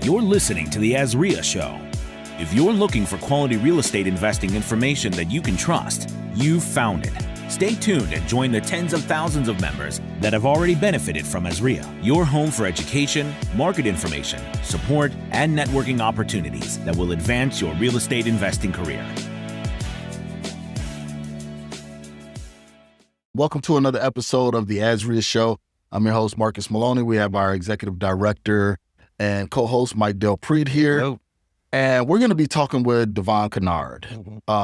You're listening to the AZREIA Show. If you're looking for quality real estate investing information that you can trust, you've found it. Stay tuned and join the tens of thousands of members that have already benefited from AZREIA, your home for education, market information, support, and networking opportunities that will advance your real estate investing career. Welcome to another episode of the AZREIA Show. I'm your host, Marcus Maloney. We have our executive director and co-host, Mike Prete here. Hello. And we're going to be talking with Devon Kennard,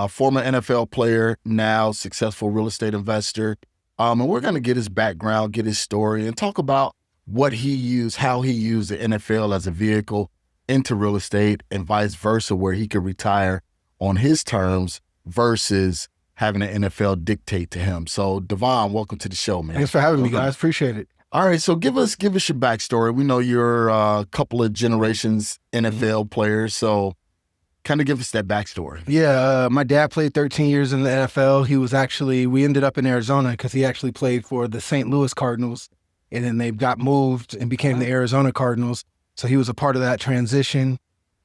former NFL player, now successful real estate investor. And we're going to get his background, get his story, and talk about what he used, how he used the NFL as a vehicle into real estate and vice versa, where he could retire on his terms versus having the NFL dictate to him. So, Devon, welcome to the show, man. Thanks for having me, guys. Appreciate it. All right, so give us your backstory. We know you're a couple of generations NFL players, so kind of give us that backstory. Yeah, my dad played 13 years in the NFL. We ended up in Arizona because he actually played for the St. Louis Cardinals, and then they got moved and became the Arizona Cardinals. So he was a part of that transition.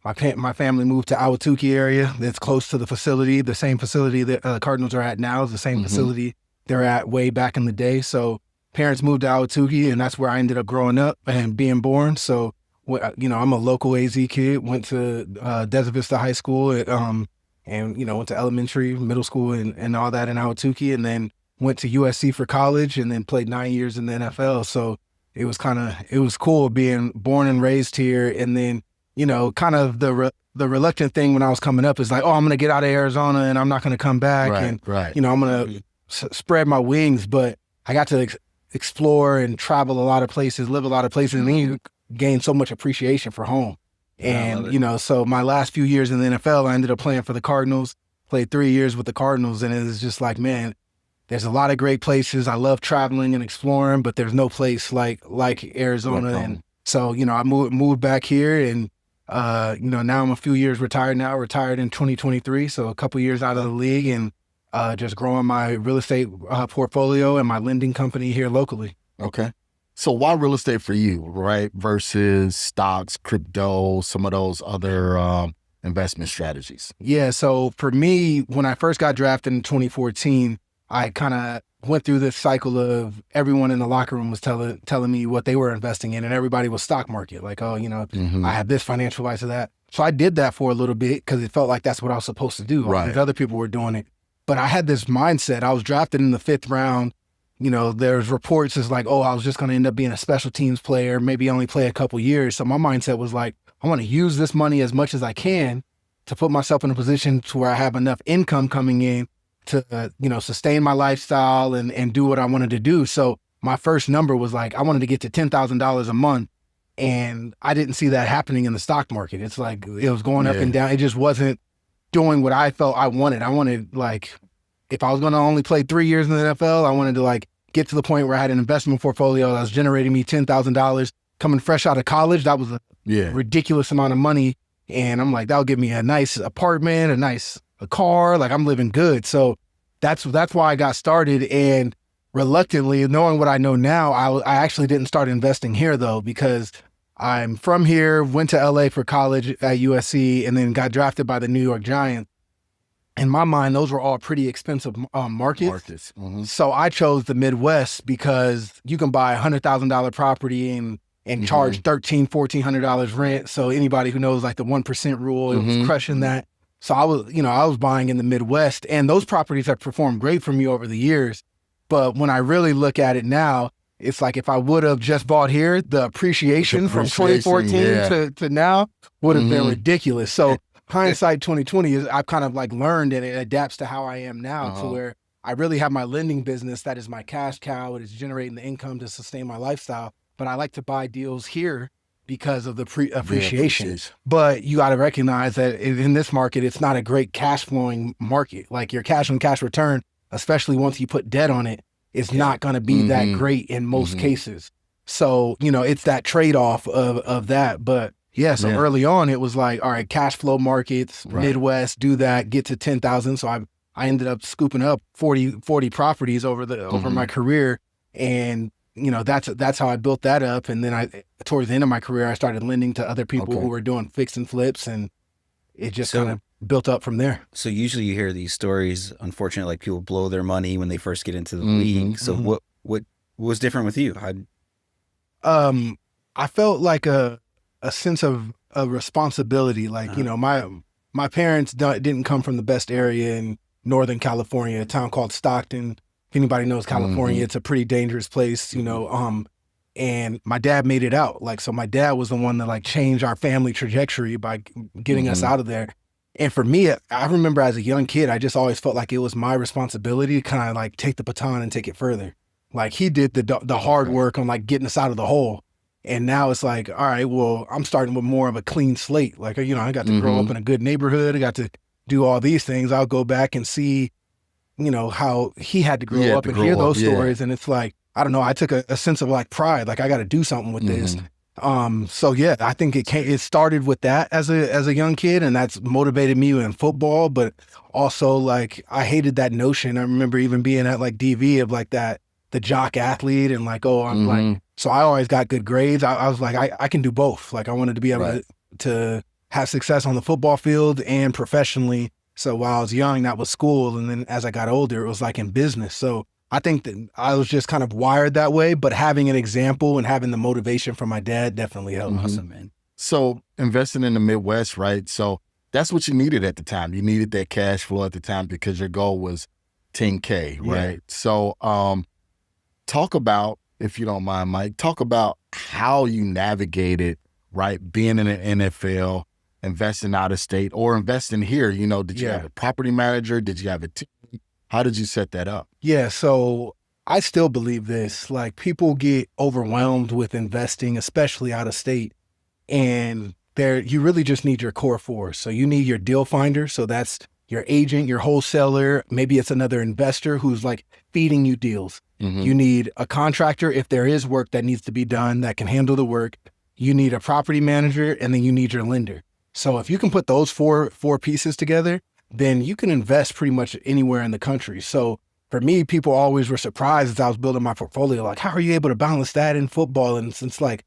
My family moved to Ahwatukee area. That's close to the facility. The same facility that the Cardinals are at now is the same facility they're at way back in the day. So parents moved to Ahwatukee, and that's where I ended up growing up and being born. So, I'm a local AZ kid, went to Desert Vista High School and went to elementary, middle school, and all that in Ahwatukee, and then went to USC for college and then played 9 years in the NFL. So it was cool being born and raised here. And then, kind of the reluctant thing when I was coming up is like, oh, I'm going to get out of Arizona and I'm not going to come back. Right. I'm going to spread my wings. But I got to explore and travel a lot of places, live a lot of places, and then you gain so much appreciation for home. And, so my last few years in the NFL, I ended up playing for the Cardinals, played 3 years with the Cardinals, and it was just like, man, there's a lot of great places. I love traveling and exploring, but there's no place like Arizona. And so, I moved back here, and, now I'm a few years retired in 2023, so a couple years out of the league, and just growing my real estate portfolio and my lending company here locally. Okay. So why real estate for you, right? Versus stocks, crypto, some of those other investment strategies? Yeah. So for me, when I first got drafted in 2014, I kind of went through this cycle of everyone in the locker room was telling me what they were investing in, and everybody was stock market. Like, I have this financial advice or that. So I did that for a little bit because it felt like that's what I was supposed to do. Right. Because other people were doing it. But I had this mindset. I was drafted in the 5th round. There's reports as like, I was just going to end up being a special teams player, maybe only play a couple years. So my mindset was like, I want to use this money as much as I can to put myself in a position to where I have enough income coming in to, sustain my lifestyle and do what I wanted to do. So my first number was like, I wanted to get to $10,000 a month. And I didn't see that happening in the stock market. It's like, it was going up and down. It just wasn't doing what I felt I wanted. I wanted, like, if I was going to only play 3 years in the NFL, I wanted to get to the point where I had an investment portfolio that was generating me $10,000 coming fresh out of college. That was a ridiculous amount of money. And I'm like, that'll give me a nice apartment, a car. Like, I'm living good. So that's why I got started. And reluctantly, knowing what I know now, I actually didn't start investing here though, because I'm from here, went to LA for college at USC, and then got drafted by the New York Giants. In my mind, those were all pretty expensive markets. So I chose the Midwest because you can buy a $100,000 property and charge $1,300, $1,400 rent. So anybody who knows like the 1% rule, it was crushing that. So I was buying in the Midwest, and those properties have performed great for me over the years. But when I really look at it now, it's like if I would have just bought here, the appreciation from 2014 to now would have been ridiculous. So hindsight 2020 is I've kind of like learned, and it adapts to how I am now to where I really have my lending business. That is my cash cow. It is generating the income to sustain my lifestyle. But I like to buy deals here because of the appreciation. But you got to recognize that in this market, it's not a great cash flowing market. Like your cash on cash return, especially once you put debt on it, is not going to be that great in most cases. So, it's that trade-off of that. But so early on, it was like, all right, cash flow markets, Midwest, do that, get to 10,000. So I ended up scooping up 40 properties over my career. And that's how I built that up. And then towards the end of my career, I started lending to other people who were doing fix and flips, and it just kind of built up from there. So usually you hear these stories, unfortunately, like people blow their money when they first get into the league. So what was different with you? I felt like a sense of responsibility. Like, my parents didn't come from the best area in Northern California, a town called Stockton. If anybody knows California, it's a pretty dangerous place, and my dad made it out. Like, so my dad was the one that like changed our family trajectory by getting us out of there. And for me, I remember as a young kid, I just always felt like it was my responsibility to kind of like take the baton and take it further. Like, he did the hard work on like getting us out of the hole. And now it's like, all right, well, I'm starting with more of a clean slate. Like, I got to grow up in a good neighborhood. I got to do all these things. I'll go back and see, how he had to grow up and hear those stories. And it's like, I don't know, I took a sense of like pride. Like, I got to do something with this. So yeah, I think it started with that as a young kid, and that's motivated me in football. But also, like, I hated that notion. I remember even being at like DV of like the jock athlete, and like, I'm like, so I always got good grades. I was like, I can do both. Like, I wanted to be able to have success on the football field and professionally. So while I was young, that was school. And then as I got older, it was like in business. So I think that I was just kind of wired that way, but having an example and having the motivation from my dad definitely helped. Awesome, man. So investing in the Midwest, right? So that's what you needed at the time. You needed that cash flow at the time because your goal was 10K, right? So talk about, if you don't mind, Mike, talk about how you navigated, right, being in the NFL, investing out of state, or investing here. Did you have a property manager? Did you have a team? How did you set that up? Yeah, so I still believe this. Like, people get overwhelmed with investing, especially out of state, and you really just need your core force. So you need your deal finder. So that's your agent, your wholesaler. Maybe it's another investor who's like feeding you deals. You need a contractor if there is work that needs to be done that can handle the work. You need a property manager, and then you need your lender. So if you can put those four pieces together, then you can invest pretty much anywhere in the country. So for me, people always were surprised as I was building my portfolio, like, how are you able to balance that in football? And it's like,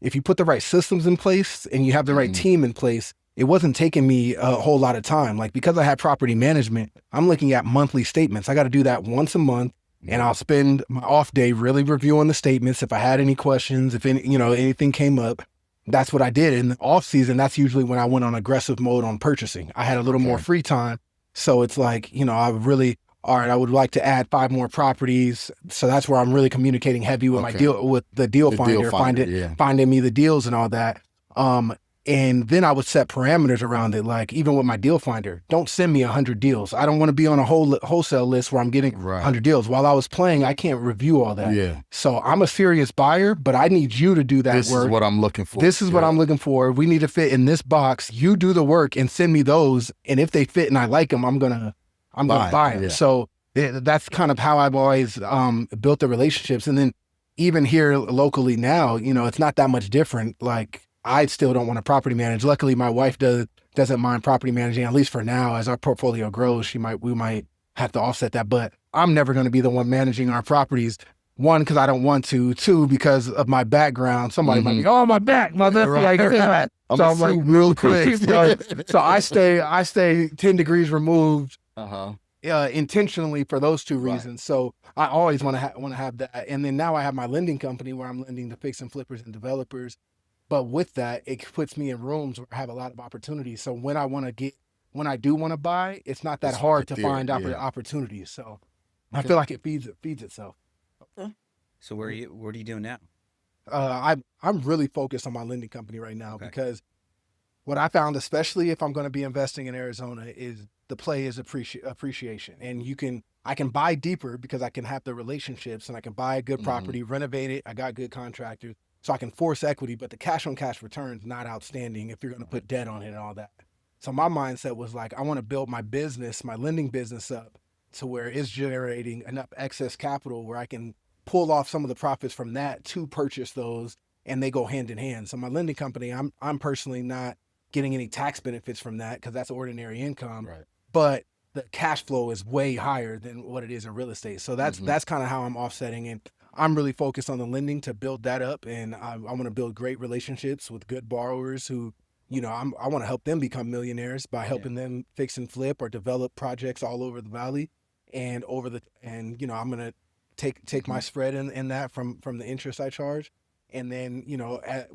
if you put the right systems in place and you have the right team in place, it wasn't taking me a whole lot of time. Like, because I had property management, I'm looking at monthly statements. I got to do that once a month. And I'll spend my off day really reviewing the statements. If I had any questions, if anything came up, that's what I did. In the off season, that's usually when I went on aggressive mode on purchasing. I had a little more free time. So it's like, I would like to add 5 more properties. So that's where I'm really communicating heavy with the deal finder, finding me the deals and all that. And then I would set parameters around it. Like, even with my deal finder, don't send me 100 deals. I don't want to be on a wholesale list where I'm getting 100 deals. While I was playing, I can't review all that. Yeah. So I'm a serious buyer, but I need you to do that work. This is what I'm looking for. This is what I'm looking for. We need to fit in this box. You do the work and send me those. And if they fit and I like them, I'm gonna buy them. Yeah. So that's kind of how I've always built the relationships. And then even here locally now, it's not that much different. Like, I still don't want to property manage. Luckily, my wife doesn't mind property managing, at least for now. As our portfolio grows, we might have to offset that. But I'm never going to be the one managing our properties. 1, because I don't want to. 2, because of my background. Somebody might be, my back, mother. Like, I'm like, real quick. So I stay 10 degrees removed. Intentionally for those 2 reasons. So I always want to have that. And then now I have my lending company where I'm lending to fix and flippers and developers. But with that, it puts me in rooms where I have a lot of opportunities. So when I do want to buy, it's not that hard to find opportunities. So I feel like it feeds itself. Okay. So what are you doing now? I'm really focused on my lending company right now because what I found, especially if I'm going to be investing in Arizona, is the play is appreciation. And I can buy deeper because I can have the relationships and I can buy a good property, renovate it. I got good contractors. So I can force equity, but the cash on cash return's not outstanding if you're going to put debt on it and all that. So my mindset was like, I want to build my business, my lending business up to where it's generating enough excess capital where I can pull off some of the profits from that to purchase those, and they go hand in hand. So my lending company, I'm personally not getting any tax benefits from that because that's ordinary income, but the cash flow is way higher than what it is in real estate. So that's kind of how I'm offsetting. And I'm really focused on the lending to build that up. And I want to build great relationships with good borrowers who, I want to help them become millionaires by helping them fix and flip or develop projects all over the valley and I'm going to take my spread in that from the interest I charge. And then,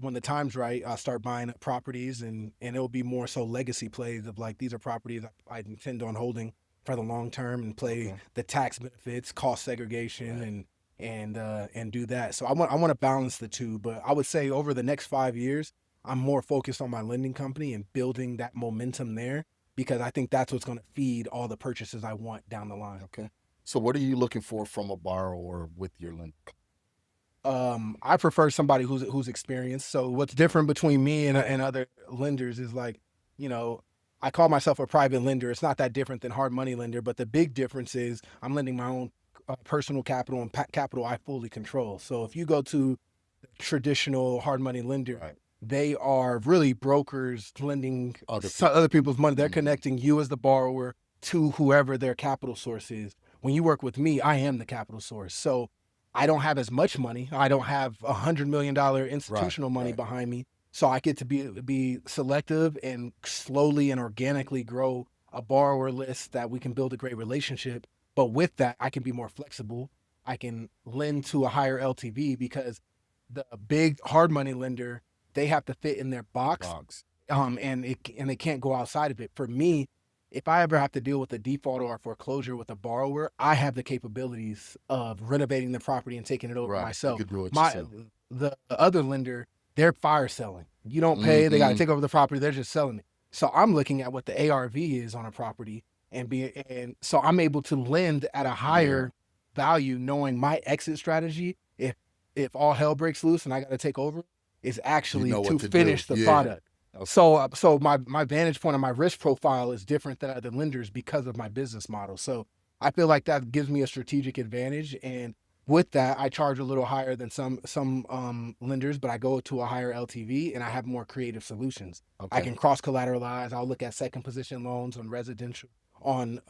when the time's right, I'll start buying up properties and it'll be more so legacy plays of like, these are properties I intend on holding for the long term and play the tax benefits, cost segregation and do that. So I want to balance the two, but I would say over the next 5 years, I'm more focused on my lending company and building that momentum there because I think that's what's going to feed all the purchases I want down the line. Okay. So what are you looking for from a borrower with your lending? I prefer somebody who's experienced. So what's different between me and other lenders is like, I call myself a private lender. It's not that different than hard money lender, but the big difference is I'm lending my own personal capital and capital I fully control. So if you go to traditional hard money lender, they are really brokers lending other people's money. They're connecting you as the borrower to whoever their capital source is. When you work with me, I am the capital source. So I don't have as much money. I don't have $100 million institutional money behind me. So I get to be selective and slowly and organically grow a borrower list that we can build a great relationship. But with that, I can be more flexible. I can lend to a higher LTV because the big hard money lender, they have to fit in their box. And they can't go outside of it. For me, if I ever have to deal with a default or a foreclosure with a borrower, I have the capabilities of renovating the property and taking it over myself. You could do it yourself. The other lender, they're fire selling. You don't pay, they got to take over the property, they're just selling it. So I'm looking at what the ARV is on a property and so I'm able to lend at a higher value knowing my exit strategy, if all hell breaks loose and I got to take over, is actually to finish the product. Okay. So my vantage point and my risk profile is different than other lenders because of my business model. So I feel like that gives me a strategic advantage. And with that, I charge a little higher than some lenders, but I go to a higher LTV and I have more creative solutions. Okay. I can cross collateralize. I'll look at second position loans on residential, on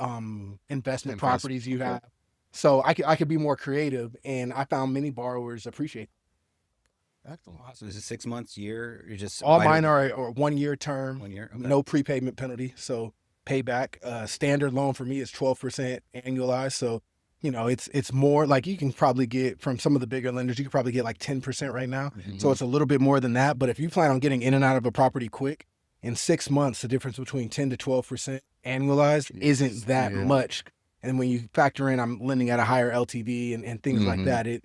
investment properties you have. So I could be more creative, and I found many borrowers appreciate it. Excellent. So is it 6 months, year? You're just all mine are 1 year term. 1 year, no prepayment penalty. So payback. Standard loan for me is 12% annualized. So it's more like you can probably get from some of the bigger lenders. You could probably get like 10% right now. So it's a little bit more than that. But if you plan on getting in and out of a property quick, in 6 months, the difference between 10 to 12% annualized isn't that much. And when you factor in, I'm lending at a higher LTV and things like that, it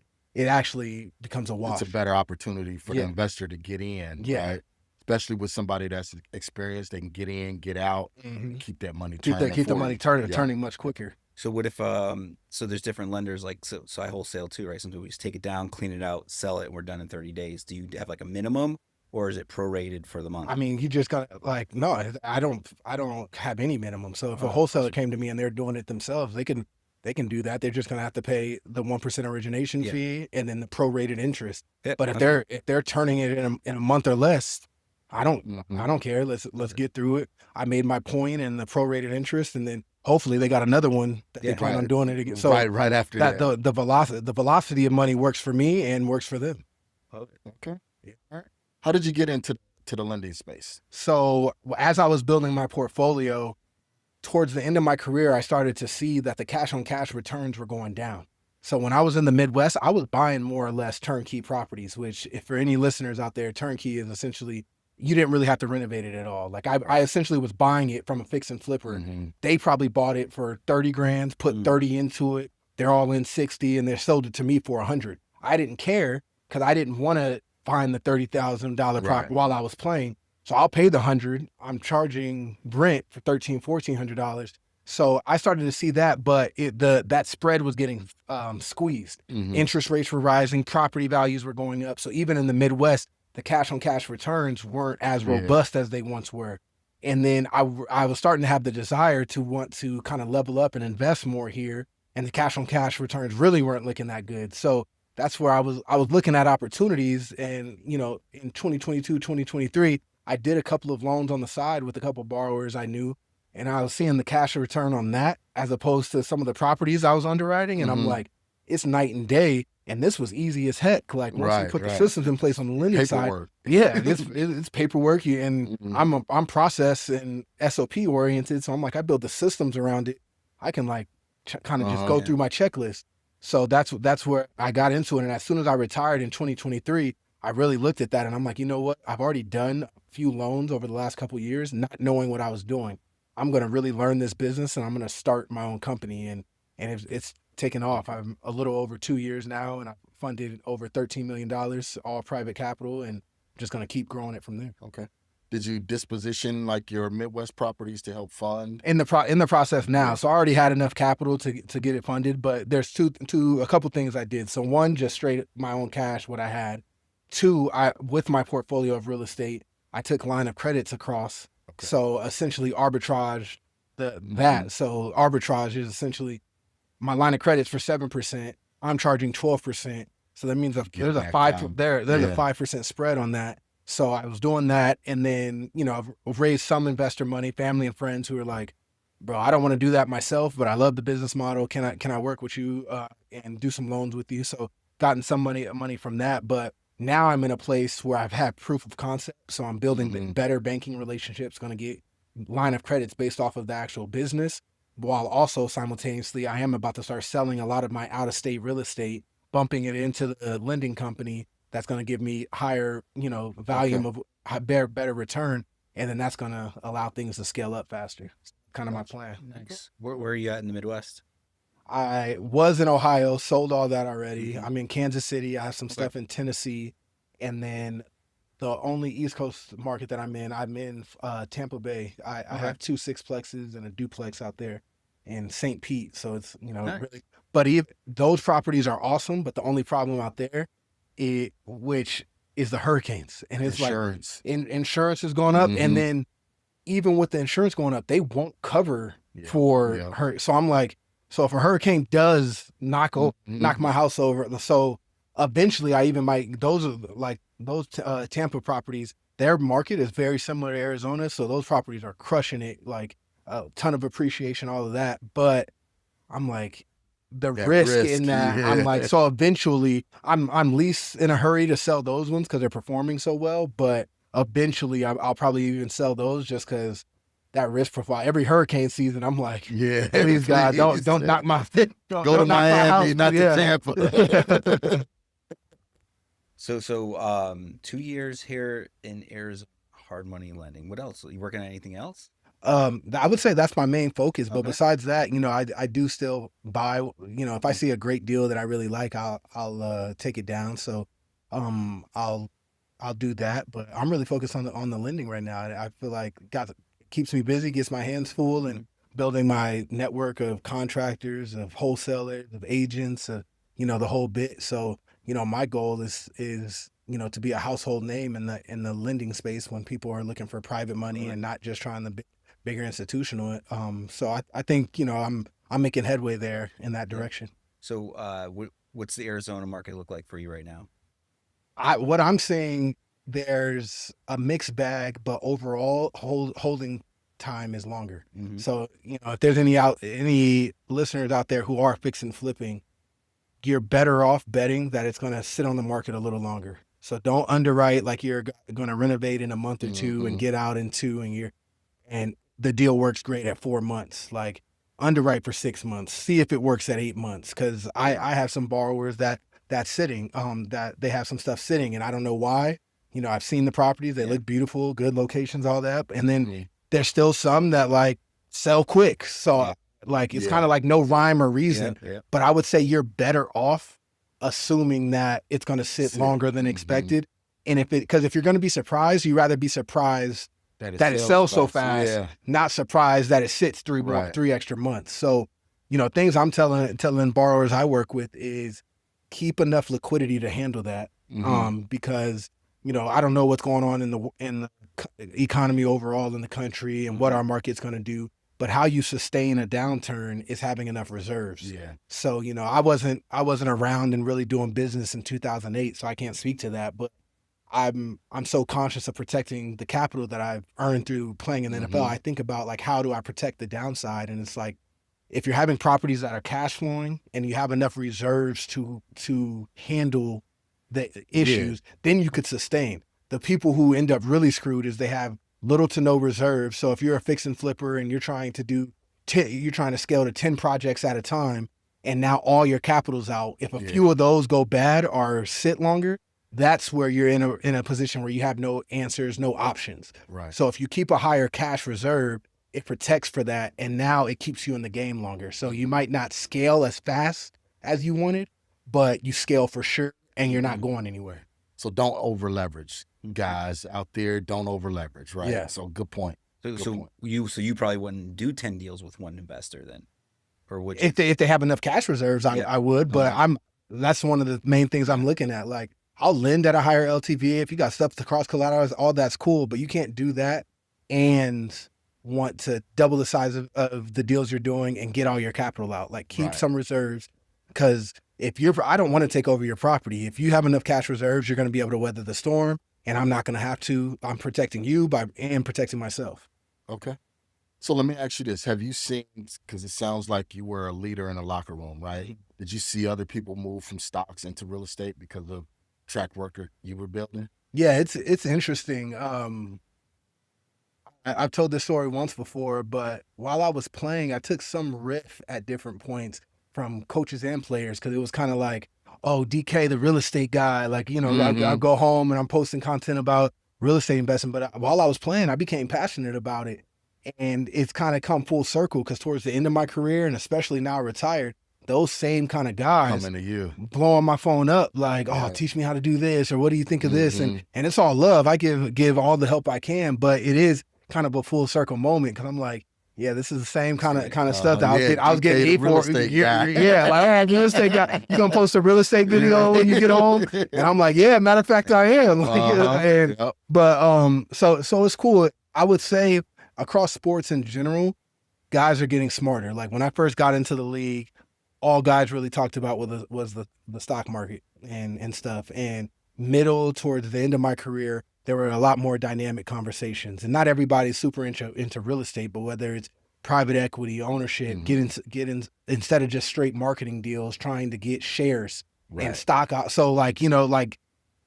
actually becomes a wash. It's a better opportunity for the investor to get in, right? Especially with somebody that's experienced, they can get in, get out, and keep that money turning. Keep the money turning much quicker. So what if, so there's different lenders, like, so I wholesale too, right? Sometimes we just take it down, clean it out, sell it, and we're done in 30 days. Do you have like a minimum, or is it prorated for the month? I mean, you just got like, no, I don't have any minimum. So if a wholesaler came to me and they're doing it themselves, they can do that. They're just going to have to pay the 1% origination fee and then the prorated interest. But if they're turning it in a month or less, I don't care. Let's get through it. I made my point and the prorated interest, and then hopefully they got another one that they plan on doing it again. So right after that, the velocity of money works for me and works for them. Okay. Yeah. All right. How did you get into the lending space? So as I was building my portfolio, towards the end of my career, I started to see that the cash on cash returns were going down. So when I was in the Midwest, I was buying more or less turnkey properties, which, if for any listeners out there, turnkey is essentially, you didn't really have to renovate it at all. Like I essentially was buying it from a fix and flipper. They probably bought it for 30 grand, put 30 into it. They're all in 60 and they sold it to me for 100. I didn't care because I didn't want to find the $30,000 property while I was playing. So I'll pay the 100. I'm charging rent for $1,400. So I started to see that, but that spread was getting squeezed. Interest rates were rising, property values were going up. So even in the Midwest, the cash on cash returns weren't as robust as they once were. And then I was starting to have the desire to want to kind of level up and invest more here. And the cash on cash returns really weren't looking that good. So that's where I was looking at opportunities. And, in 2022, 2023, I did a couple of loans on the side with a couple of borrowers I knew, and I was seeing the cash return on that as opposed to some of the properties I was underwriting. And I'm like, it's night and day. And this was easy as heck. Like once you Right, put the right. systems in place on the lending side, Paperwork. yeah, it's paperwork. And Mhm. I'm process and SOP oriented, so I'm like, I build the systems around it. I can like kind of just go Yeah. through my checklist. So that's where I got into it. And as soon as I retired in 2023, I really looked at that and I'm like, you know what? I've already done a few loans over the last couple of years, not knowing what I was doing. I'm going to really learn this business and I'm going to start my own company. And it's taken off. I'm a little over 2 years now and I funded over $13 million, all private capital, and I'm just going to keep growing it from there. Okay. Did you disposition like your Midwest properties to help fund? In the process now. Yeah. So I already had enough capital to get it funded, but there's a couple things I did. So one, just straight my own cash, what I had. Two, with my portfolio of real estate, I took line of credits across. Okay. So essentially arbitrage that. So arbitrage is essentially my line of credits for 7%. I'm charging 12%. So that means there's a back 5 down. there's Yeah. a 5% spread on that. So I was doing that, and then I've raised some investor money, family and friends who are like, "Bro, I don't want to do that myself, but I love the business model. Can I work with you and do some loans with you?" So gotten some money from that, but now I'm in a place where I've had proof of concept. So I'm building better banking relationships, going to get line of credits based off of the actual business, while also simultaneously I am about to start selling a lot of my out-of-state real estate, bumping it into the lending company. That's going to give me higher, volume of better return. And then that's going to allow things to scale up faster. It's kind of my plan. Nice. Where are you at in the Midwest? I was in Ohio, sold all that already. Mhm. I'm in Kansas City. I have some stuff in Tennessee. And then the only East Coast market that I'm in Tampa Bay. I have 2 sixplexes and a duplex out there in St. Pete. So it's, Nice. really, but those properties are awesome. But the only problem out there, which is the hurricanes, and it's Insurance. like insurance is going up, and then even with the insurance going up, they won't cover for her. So I'm like, so if a hurricane does knock my house over, so eventually I even might. Those Tampa properties, their market is very similar to Arizona, so those properties are crushing it, like a ton of appreciation, all of that. But I'm like, the risk in that, I'm like, so eventually I'm least in a hurry to sell those ones because they're performing so well, but eventually I'll probably even sell those just because that risk profile. Every hurricane season, I'm like, please God, don't knock my Go to Miami, not to Tampa. So 2 years here in Arizona, hard money lending. What else? Are you working on anything else? I would say that's my main focus, but Okay. besides that, I do still buy, if I see a great deal that I really like, I'll take it down. So, I'll do that, but I'm really focused on the lending right now. I feel like keeps me busy, gets my hands full, and building my network of contractors, of wholesalers, of agents, the whole bit. So, my goal is to be a household name in the lending space when people are looking for private money and not just trying the bigger institutional. So I think I'm making headway there in that direction. So what's the Arizona market look like for you right now? What I'm saying, there's a mixed bag, but overall holding time is longer. Mhm. So if there's any listeners out there who are fix and flipping, you're better off betting that it's going to sit on the market a little longer. So don't underwrite like you're going to renovate in a month or two and get out in 2, and the deal works great at 4 months. Like, underwrite for 6 months, see if it works at 8 months. Cause I have some borrowers that's sitting, that they have some stuff sitting and I don't know why. I've seen the properties, they look beautiful, good locations, all that. And then there's still some that like sell quick. So like, it's kind of like no rhyme or reason, but I would say you're better off assuming that it's going to sit longer than expected. And because if you're going to be surprised, you'd rather be surprised that it sells so fast, not surprised that it sits 3 extra months. So, things I'm telling borrowers I work with is keep enough liquidity to handle that. Because, I don't know what's going on in the economy overall in the country and what our market's going to do, but how you sustain a downturn is having enough reserves. So, I wasn't around and really doing business in 2008, so I can't speak to that, but I'm so conscious of protecting the capital that I've earned through playing in the NFL. I think about like, how do I protect the downside? And it's like, if you're having properties that are cash flowing and you have enough reserves to handle the issues, then you could sustain. The people who end up really screwed is they have little to no reserves. So if you're a fix and flipper and you're trying to scale to 10 projects at a time, and now all your capital's out, if a few of those go bad or sit longer, that's where you're in a position where you have no answers, no options. Right. So if you keep a higher cash reserve, it protects for that, and now it keeps you in the game longer. So you might not scale as fast as you wanted, but you scale for sure, and you're not going anywhere. So don't over leverage, guys out there. Don't over leverage, right? Yeah. So good point. So you probably wouldn't do 10 deals with one investor then, or would you? If they have enough cash reserves, I would. But that's one of the main things I'm looking at. Like, I'll lend at a higher LTV if you got stuff to cross collateralize. All that's cool, but you can't do that and want to double the size of the deals you're doing and get all your capital out. Like, keep some reserves, because I don't want to take over your property. If you have enough cash reserves, you're going to be able to weather the storm, and I'm not going to have to. I'm protecting you and protecting myself. Okay. So let me ask you this. Have you seen, because it sounds like you were a leader in the locker room, right? Did you see other people move from stocks into real estate because of track record you were building? Yeah, it's interesting. I've told this story once before, but while I was playing, I took some riff at different points from coaches and players, because it was kind of like, oh, DK, the real estate guy. Like, I go home and I'm posting content about real estate investing. But while I was playing, I became passionate about it. And it's kind of come full circle, because towards the end of my career, and especially now retired, those same kind of guys coming to you, blowing my phone up like, oh, teach me how to do this, or what do you think of this? And it's all love. I give all the help I can, but it is kind of a full circle moment, because I'm like, yeah, this is the same kind of stuff that I was getting real estate guy. Yeah, like, real estate guy. You gonna post a real estate video when you get home? And I'm like, yeah, matter of fact, I am. But so it's cool. I would say across sports in general, guys are getting smarter. Like, when I first got into the league, all guys really talked about was the stock market and stuff. And middle towards the end of my career, there were a lot more dynamic conversations. And not everybody's super into real estate, but whether it's private equity, ownership, get in instead of just straight marketing deals, trying to get shares and stock out. So like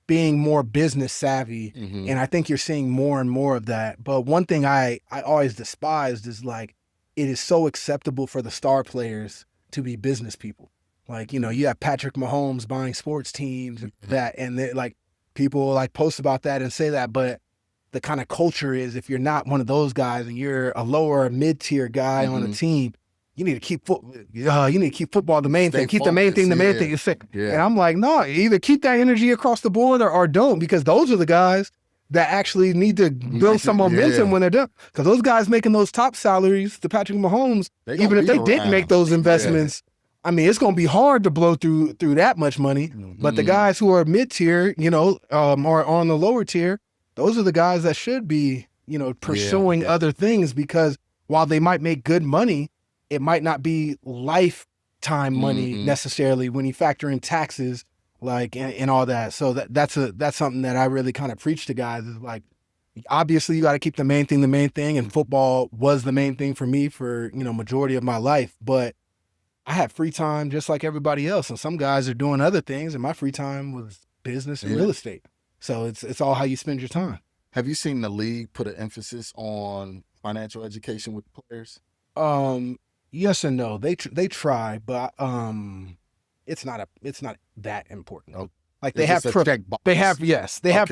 being more business savvy. And I think you're seeing more and more of that. But one thing I always despised is, like, it is so acceptable for the star players to be business people. Like, you have Patrick Mahomes buying sports teams and like, people like post about that and say that, but the kind of culture is, if you're not one of those guys and you're a lower mid-tier guy on a team, you need to keep football the main thing. Keep the main thing the main thing. Yeah. And I'm like, no, either keep that energy across the board or don't, because those are the guys that actually need to build some momentum when they're done. Because those guys making those top salaries, the Patrick Mahomes, even if they didn't make those investments, I mean, it's going to be hard to blow through that much money. But the guys who are mid-tier, or on the lower tier, those are the guys that should be, pursuing other things, because while they might make good money, it might not be lifetime money necessarily when you factor in taxes, like, and all that. So that's something that I really kind of preach to guys, is like, obviously you got to keep the main thing, and football was the main thing for me for, majority of my life. But I had free time just like everybody else. And some guys are doing other things, and my free time was business and real estate. So it's all how you spend your time. Have you seen the league put an emphasis on financial education with players? Yes and no. They try, but it's not that important. Okay. Like, they have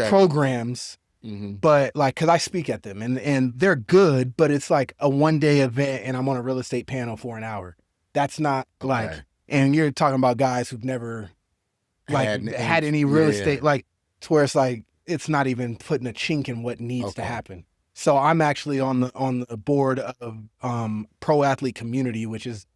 programs, but like, cause I speak at them and they're good, but it's like a 1-day event and I'm on a real estate panel for an hour. That's not like, and you're talking about guys who've never had any real estate, like, to where it's like, it's not even putting a chink in what needs to happen. So I'm actually on the board of Pro Athlete Community, which is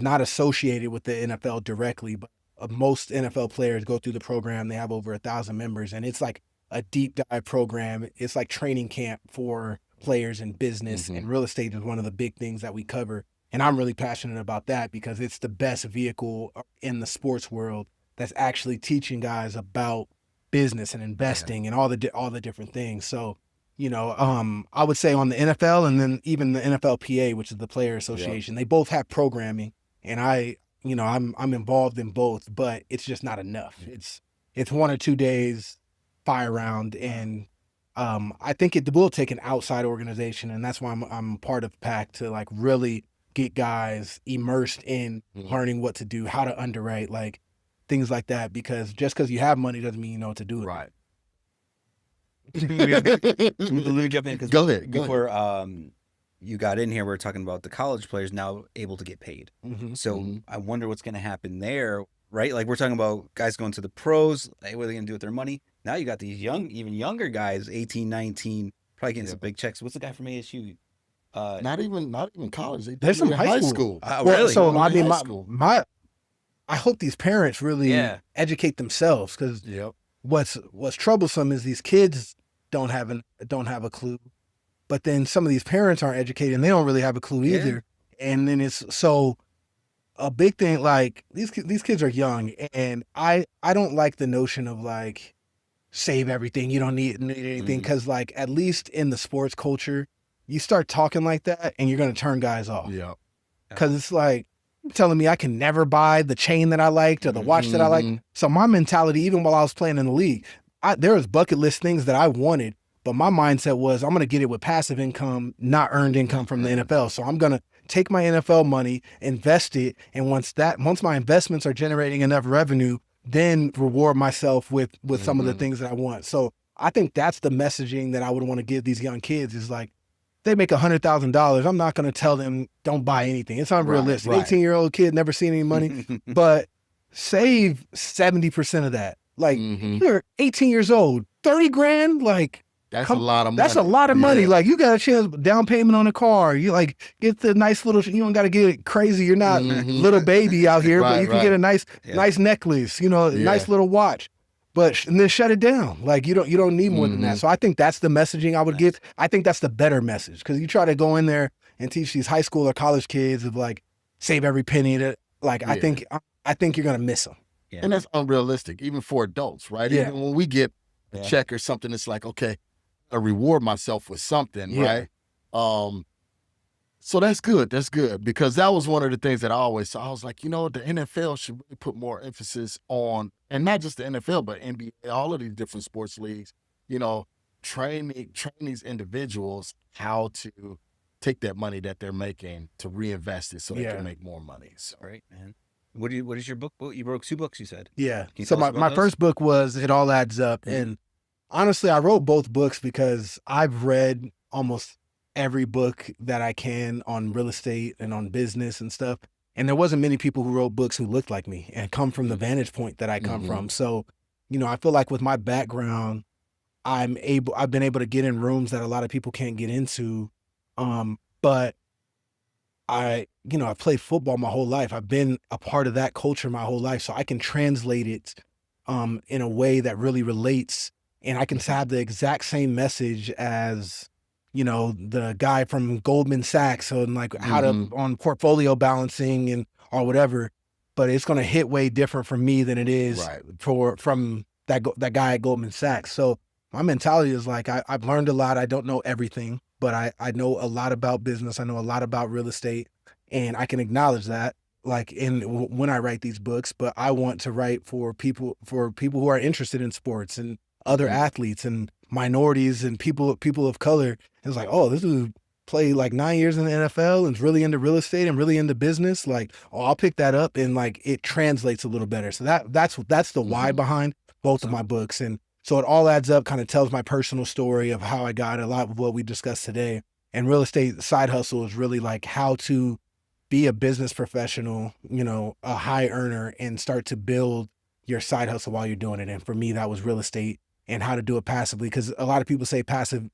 not associated with the NFL directly, but most NFL players go through the program. They have over 1,000 members, and it's like a deep dive program. It's like training camp for players in business, and real estate is one of the big things that we cover. And I'm really passionate about that, because it's the best vehicle in the sports world that's actually teaching guys about business and investing and all the different things. So, I would say on the NFL and then even the NFLPA, which is the Player Association, they both have programming, and I'm involved in both, but it's just not enough. It's 1 or 2 days fire round, and I think it will take an outside organization, and that's why I'm part of PAC to like really get guys immersed in learning what to do, how to underwrite, like things like that, because just because you have money doesn't mean you know what to do with it. Right. Let me jump in because Go ahead. before you got in here, we were talking about the college players now able to get paid. So I wonder what's going to happen there, right? Like we're talking about guys going to the pros. Like, what are they going to do with their money? Now you got these even younger guys, 18, 19, probably getting some big checks. What's the guy from ASU? Not even college. There's some high school. Really? So I mean, I hope these parents really educate themselves, because what's troublesome is these kids don't have a clue, but then some of these parents aren't educated and they don't really have a clue either. And then it's so a big thing, like these kids are young, and I don't like the notion of like save everything, you don't need anything, because like at least in the sports culture, you start talking like that and you're going to turn guys off. Because it's like telling me I can never buy the chain that I liked or the watch that I like. So my mentality, even while I was playing in the league, there was bucket list things that I wanted, but my mindset was I'm going to get it with passive income, not earned income from the NFL. So I'm going to take my NFL money, invest it, and once my investments are generating enough revenue, then reward myself with some of the things that I want. So I think that's the messaging that I would want to give these young kids, is like, they make $100,000. I'm not going to tell them don't buy anything. It's unrealistic. 18-year-old kid, never seen any money, but save 70% of that. Like you're 18 years old, 30 grand, like that's a lot of money. That's a lot of money. Like you got a chance down payment on a car. You like get the nice little, you don't got to get it crazy. You're not little baby out here, but you can get a nice necklace, nice little watch. But and then shut it down. Like you don't need more than that. So I think that's the messaging I would give. I think that's the better message, because you try to go in there and teach these high school or college kids of like save every penny. I think you're gonna miss them. And that's unrealistic, even for adults, right? Even when we get a check or something, it's like, okay, I reward myself with something, right? So that's good. That's good, because that was one of the things that I always saw. I was like, the NFL should really put more emphasis on, and not just the NFL, but NBA, all of these different sports leagues, train these individuals how to take that money that they're making to reinvest it so they can make more money. So. Right, man. What is your book? You wrote 2 books, you said. Yeah. So my first book was It All Adds Up. And honestly, I wrote both books because I've read almost every book that I can on real estate and on business and stuff. And there wasn't many people who wrote books who looked like me and come from the vantage point that I come from. So, I feel like with my background, I've been able to get in rooms that a lot of people can't get into. But I played football my whole life. I've been a part of that culture my whole life. So I can translate it in a way that really relates, and I can have the exact same message as the guy from Goldman Sachs on like how to on portfolio balancing and or whatever, but it's going to hit way different for me than it is from that guy at Goldman Sachs. So my mentality is like, I've learned a lot. I don't know everything, but I know a lot about business. I know a lot about real estate, and I can acknowledge that like when I write these books, but I want to write for people who are interested in sports and other athletes and minorities and people of color. It's like, oh, this dude played like 9 years in the NFL and is really into real estate and really into business. Like, oh, I'll pick that up, and like it translates a little better. So that's the why behind both of my books. And so It All Adds Up kind of tells my personal story of how I got a lot of what we discussed today. And Real Estate Side Hustle is really like how to be a business professional, a high earner, and start to build your side hustle while you're doing it. And for me, that was real estate and how to do it passively. Because a lot of people say passive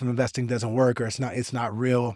investing doesn't work, or it's not real.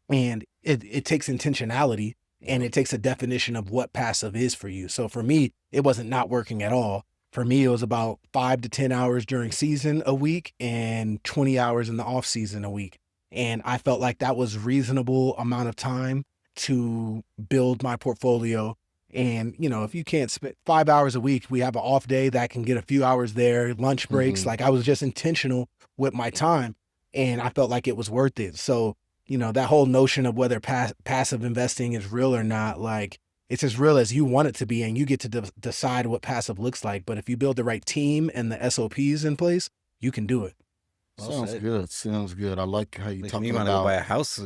And it takes intentionality, and it takes a definition of what passive is for you. So for me, it wasn't not working at all. For me, it was about 5 to 10 hours during season a week and 20 hours in the off season a week. And I felt like that was reasonable amount of time to build my portfolio And, you know, if you can't spend 5 hours a week, we have an off day that can get a few hours there, lunch breaks. Like I was just intentional with my time and I felt like it was worth it. So, you know, that whole notion of whether passive investing is real or not, like it's as real as you want it to be, and you get to decide what passive looks like. But if you build the right team and the SOPs in place, you can do it. Sounds good. Sounds good. I like how you talking you want to about go buy a house.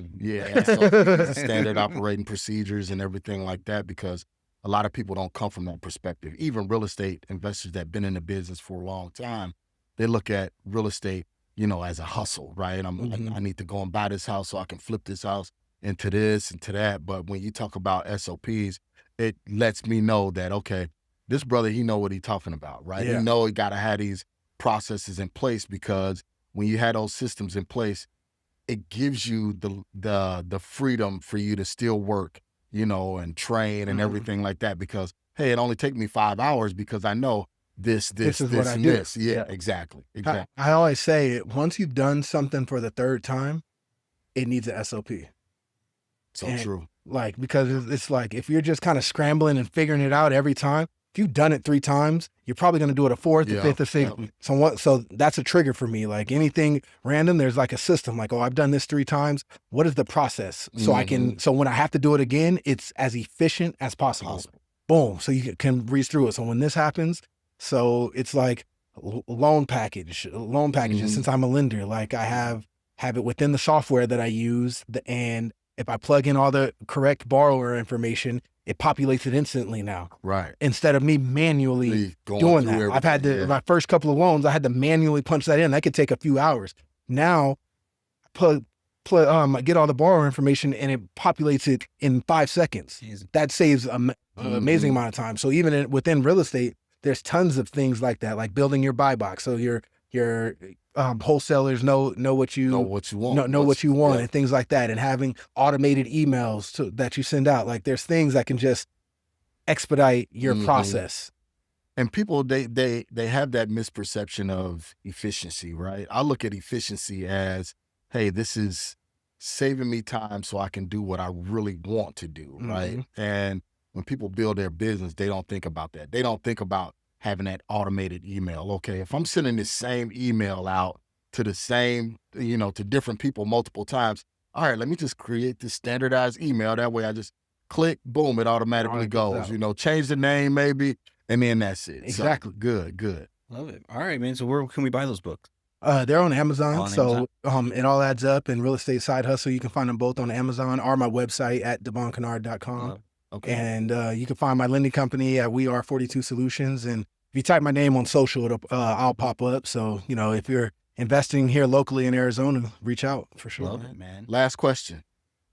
standard operating procedures and everything like that, because a lot of people don't come from that perspective. Even real estate investors that have been in the business for a long time, they look at real estate, you know, as a hustle, right? I need to go and buy this house so I can flip this house into this and to that. But when you talk about SOPs, it lets me know that, okay, this brother, he know what he's talking about, right? Yeah. He know he got to have these processes in place, because when you have those systems in place, it gives you the freedom for you to still work, you know, and train and everything like that, because, hey, it only take me 5 hours because I know this, is what I and do. this. Yeah, exactly. I always say, once you've done something for the third time, it needs a SOP. So And, true. Like, because it's like, if you're just kind of scrambling and figuring it out every time, if you've done it 3 times, you're probably going to do it a 4th, a 5th, a 6th. So that's a trigger for me. Like anything random, there's like a system, like, oh, I've done this 3 times. What is the process? So so when I have to do it again, it's as efficient as possible. Boom. So you can breeze through it. So when this happens, so it's like loan packages, since I'm a lender, like I have it within the software that I use, and if I plug in all the correct borrower information, it populates it instantly now. Right. Instead of me manually doing that. I've had to, my first couple of loans, I had to manually punch that in. That could take a few hours. Now, get all the borrower information and it populates it in 5 seconds. Amazing. That saves an amazing amount of time. So even within real estate, there's tons of things like that, like building your buy box. So your wholesalers know what you want, what you want, and things like that, and having automated emails that you send out. Like there's things that can just expedite your process. And people, they have that misperception of efficiency, right? I look at efficiency as, hey, this is saving me time so I can do what I really want to do, right? And when people build their business, they don't think about that. They don't think about having that automated email. Okay, if I'm sending this same email out to the same, to different people multiple times, all right, let me just create this standardized email. That way I just click, boom, it automatically goes. Change the name maybe, and then that's it. Exactly. So, good. Love it. All right, man. So where can we buy those books? They're on Amazon. It all adds up. And Real Estate Side Hustle, you can find them both on Amazon or my website at devonkennard.com. Okay. And you can find my lending company at We Are 42 Solutions. And if you type my name on social, I'll pop up. So, if you're investing here locally in Arizona, reach out for sure. Love it, man. Last question.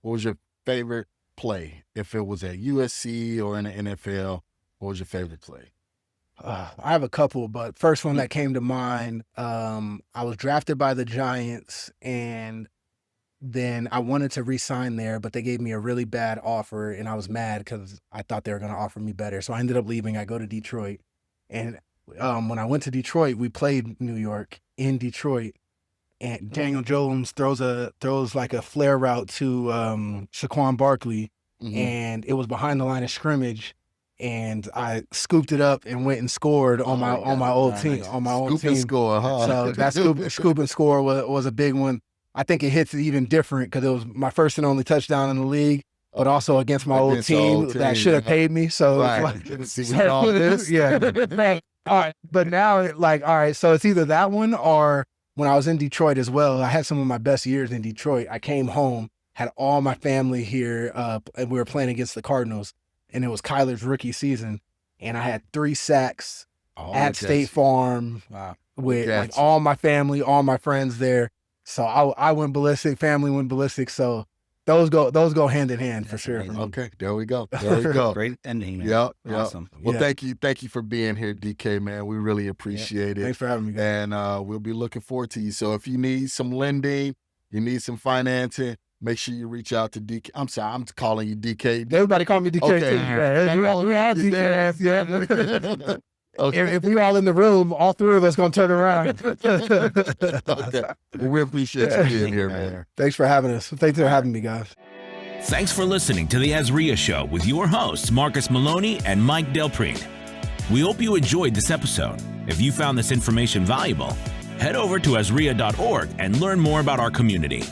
What was your favorite play? If it was at USC or in the NFL, what was your favorite play? I have a couple, but first one that came to mind, I was drafted by the Giants, and then I wanted to re-sign there, but they gave me a really bad offer, and I was mad because I thought they were going to offer me better. So I ended up leaving. I go to Detroit, and when I went to Detroit, we played New York in Detroit, and Daniel Jones throws like a flare route to Saquon Barkley, and it was behind the line of scrimmage. And I scooped it up and went and scored on my old team. Nice. Scoop and score, huh? So that scoop and score was a big one. I think it hits it even different because it was my first and only touchdown in the league, but also against my old team that should have paid me. So yeah. All right, but now all right, so it's either that one or when I was in Detroit as well. I had some of my best years in Detroit. I came home, had all my family here, and we were playing against the Cardinals. And it was Kyler's rookie season, and I had 3 sacks at State Farm with all my family, all my friends there. So I went ballistic, family went ballistic. So those go hand in hand for sure. Amazing. Okay, there we go. Great ending, man. Yep. Awesome. Well, thank you for being here, DK, man. We really appreciate it. Thanks for having me, guys. And we'll be looking forward to you. So if you need some lending, you need some financing, make sure you reach out to DK. I'm sorry, I'm calling you DK. Everybody call me DK Okay. too. Yeah, we have DK. Yeah. Okay. If we're all in the room, all 3 of us gonna turn around. Okay. Well, we appreciate you being here, man. Thanks for having us. Thanks for having me, guys. Thanks for listening to the AZREIA Show with your hosts, Marcus Maloney and Mike Del Prete. We hope you enjoyed this episode. If you found this information valuable, head over to AZREIA.org and learn more about our community.